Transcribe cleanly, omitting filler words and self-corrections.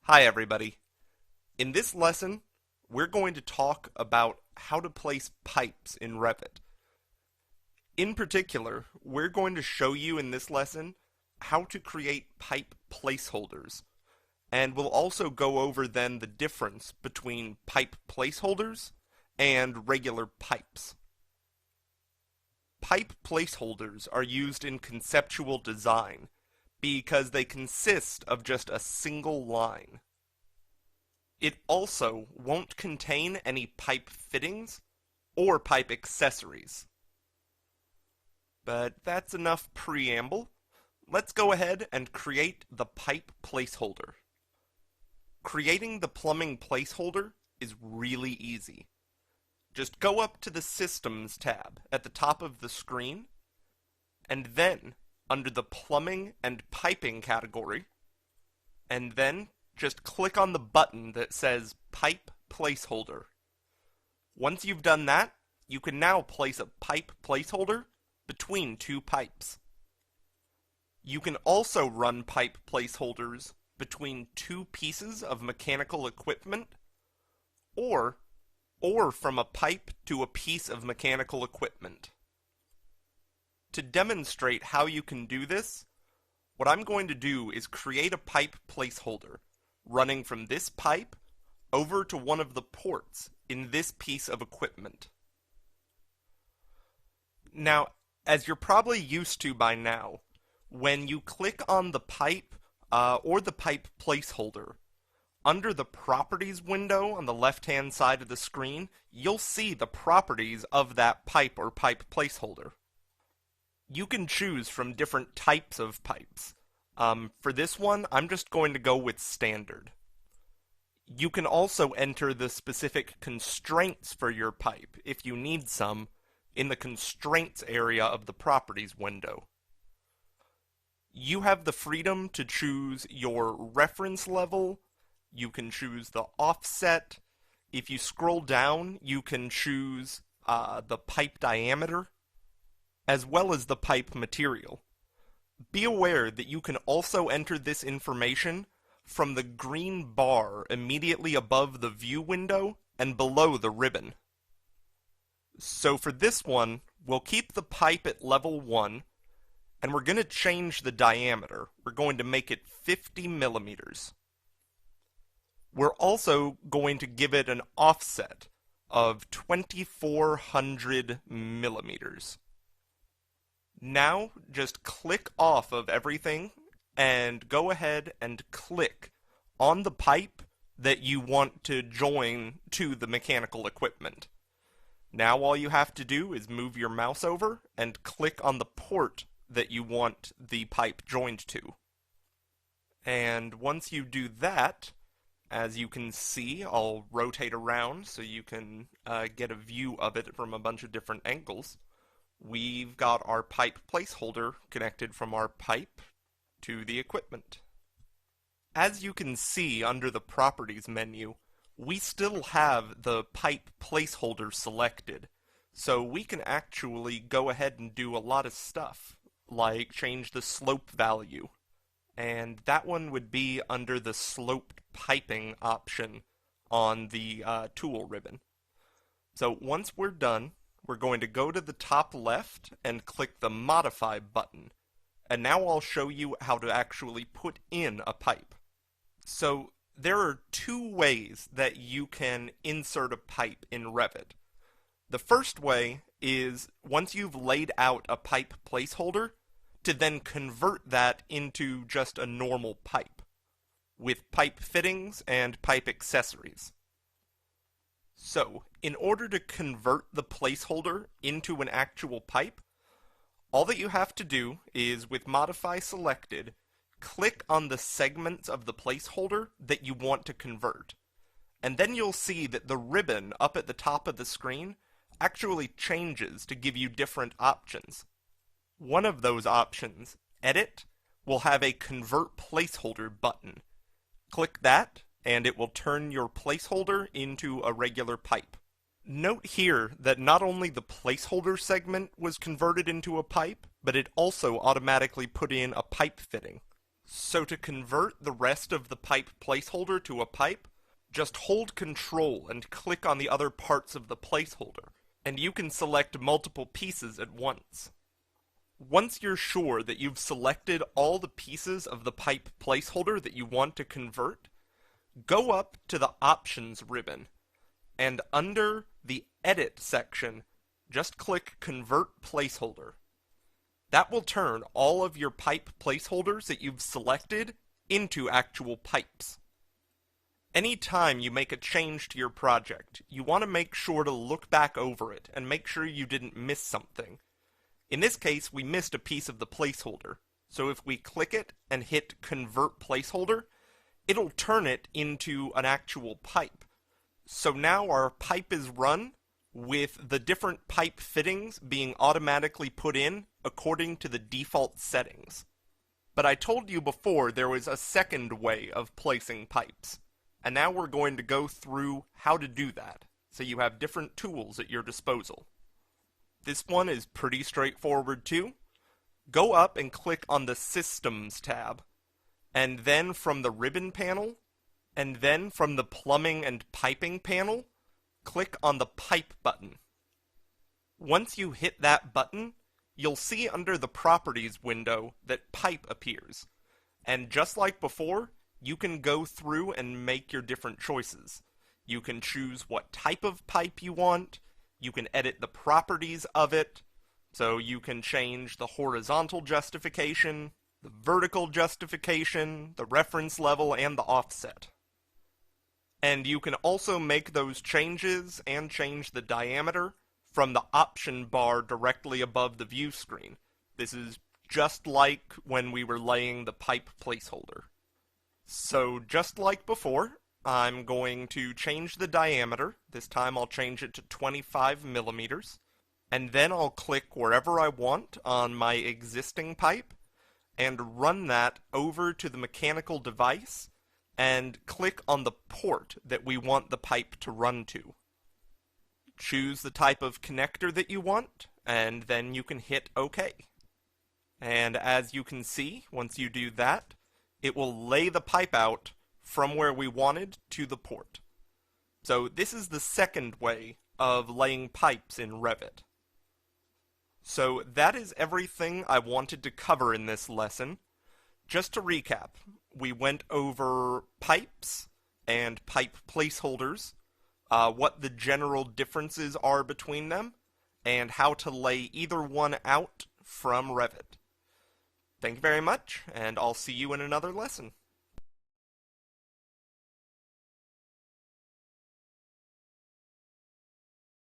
Hi everybody. In this lesson, we're going to talk about how to place pipes in Revit. In particular, we're going to show you in this lesson how to create pipe placeholders. And we'll also go over then the difference between pipe placeholders and regular pipes. Pipe placeholders are used in conceptual design because they consist of just a single line. It also won't contain any pipe fittings or pipe accessories. But that's enough preamble. Let's go ahead and create the pipe placeholder. Creating the plumbing placeholder is really easy. Just go up to the Systems tab at the top of the screen, and then under the Plumbing and Piping category, and then just click on the button that says Pipe Placeholder. Once you've done that, you can now place a pipe placeholder between two pipes. You can also run pipe placeholders between two pieces of mechanical equipment, or from a pipe to a piece of mechanical equipment. To demonstrate how you can do this, what I'm going to do is create a pipe placeholder running from this pipe over to one of the ports in this piece of equipment. Now, as you're probably used to by now, when you click on the pipe or the pipe placeholder, under the Properties window on the left-hand side of the screen, you'll see the properties of that pipe or pipe placeholder. You can choose from different types of pipes. For this one, I'm just going to go with standard. You can also enter the specific constraints for your pipe, if you need some, in the Constraints area of the Properties window. You have the freedom to choose your reference level. You can choose the offset. If you scroll down, you can choose the pipe diameter, as well as the pipe material. Be aware that you can also enter this information from the green bar immediately above the view window and below the ribbon. So for this one, we'll keep the pipe at level 1, and we're going to change the diameter. We're going to make it 50 millimeters. We're also going to give it an offset of 2400 millimeters. Now, just click off of everything and go ahead and click on the pipe that you want to join to the mechanical equipment. Now all you have to do is move your mouse over and click on the port that you want the pipe joined to. And once you do that, as you can see, I'll rotate around so you can get a view of it from a bunch of different angles. We've got our pipe placeholder connected from our pipe to the equipment. As you can see under the Properties menu, we still have the pipe placeholder selected, so we can actually go ahead and do a lot of stuff, like change the slope value, and that one would be under the sloped piping option on the tool ribbon. So once we're done, we're going to go to the top left and click the Modify button. And now I'll show you how to actually put in a pipe. So there are two ways that you can insert a pipe in Revit. The first way is, once you've laid out a pipe placeholder, to then convert that into just a normal pipe, with pipe fittings and pipe accessories. So, in order to convert the placeholder into an actual pipe, all that you have to do is, with Modify selected, click on the segments of the placeholder that you want to convert. And then you'll see that the ribbon up at the top of the screen actually changes to give you different options. One of those options, Edit, will have a Convert Placeholder button. Click that, and it will turn your placeholder into a regular pipe. Note here that not only the placeholder segment was converted into a pipe, but it also automatically put in a pipe fitting. So to convert the rest of the pipe placeholder to a pipe, just hold Control and click on the other parts of the placeholder, and you can select multiple pieces at once. Once you're sure that you've selected all the pieces of the pipe placeholder that you want to convert, go up to the Options ribbon, and under the Edit section, just click Convert Placeholder. That will turn all of your pipe placeholders that you've selected into actual pipes. Anytime you make a change to your project, you want to make sure to look back over it and make sure you didn't miss something. In this case, we missed a piece of the placeholder, so if we click it and hit Convert Placeholder, it'll turn it into an actual pipe. So now our pipe is run with the different pipe fittings being automatically put in according to the default settings. But I told you before there was a second way of placing pipes, and now we're going to go through how to do that, so you have different tools at your disposal. This one is pretty straightforward too. Go up and click on the Systems tab, and then from the ribbon panel, and then from the Plumbing and Piping panel, click on the Pipe button. Once you hit that button, you'll see under the Properties window that Pipe appears. And just like before, you can go through and make your different choices. You can choose what type of pipe you want, you can edit the properties of it, so you can change the horizontal justification, the vertical justification, the reference level, and the offset. And you can also make those changes and change the diameter from the option bar directly above the view screen. This is just like when we were laying the pipe placeholder. So just like before, I'm going to change the diameter. This time I'll change it to 25 millimeters. And then I'll click wherever I want on my existing pipe and run that over to the mechanical device and click on the port that we want the pipe to run to. Choose the type of connector that you want, and then you can hit OK. And as you can see, once you do that, it will lay the pipe out from where we wanted to the port. So this is the second way of laying pipes in Revit. So that is everything I wanted to cover in this lesson. Just to recap, we went over pipes and pipe placeholders, what the general differences are between them, and how to lay either one out from Revit. Thank you very much, and I'll see you in another lesson.